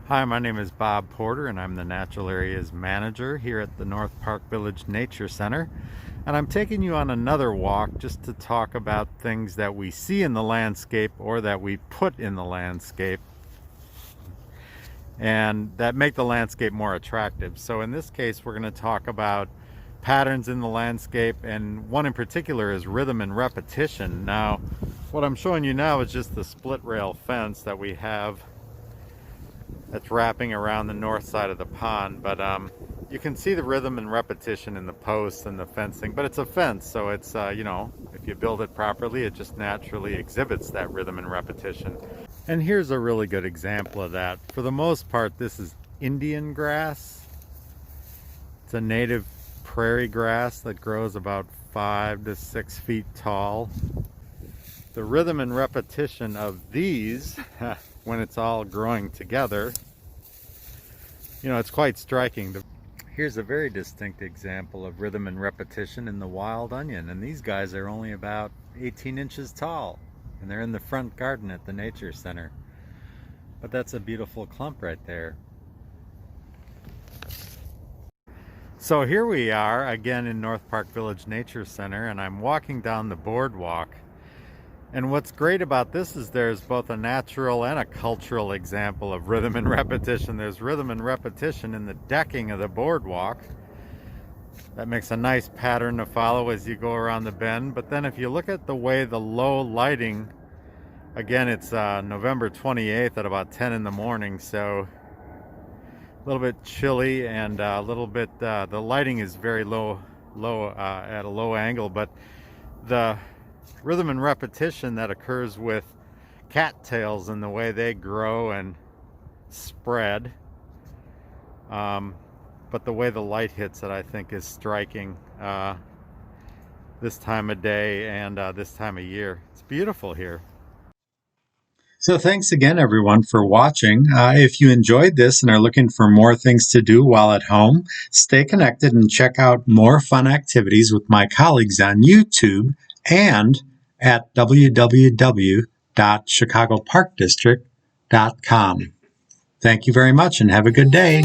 Hi, my name is Bob Porter and I'm the Natural Areas Manager here at the North Park Village Nature Center. And I'm taking you on another walk just to talk about things that we see in the landscape or that we put in the landscape and that make the landscape more attractive. So in this case, we're going to talk about patterns in the landscape, and one in particular is rhythm and repetition. Now, what I'm showing you now is just the split rail fence that we have that's wrapping around the north side of the pond, but you can see the rhythm and repetition in the posts and the fencing, but it's a fence, so it's if you build it properly, it just naturally exhibits that rhythm and repetition. And here's a really good example of that. For the most part, this is Indian grass. It's a native prairie grass that grows about 5 to 6 feet tall. The rhythm and repetition of these when it's all growing together, it's quite striking. Here's a very distinct example of rhythm and repetition in the wild onion, and these guys are only about 18 inches tall, and they're in the front garden at the Nature Center. But that's a beautiful clump right there. So here we are again in North Park Village Nature Center, and I'm walking down the boardwalk. And what's great about this is there's both a natural and a cultural example of rhythm and repetition. There's rhythm and repetition in the decking of the boardwalk. That makes a nice pattern to follow as you go around the bend. But then if you look at the way the low lighting, again, it's November 28th at about 10 in the morning, so a little bit chilly and a little bit, the lighting is very low at a low angle, but the rhythm and repetition that occurs with cattails and the way they grow and spread, but the way the light hits it, I think, is striking this time of day and this time of year. It's beautiful here. So thanks again, everyone, for watching. If you enjoyed this and are looking for more things to do while at home, stay connected and check out more fun activities with my colleagues on YouTube and at www.chicagoparkdistrict.com. Thank you very much and have a good day.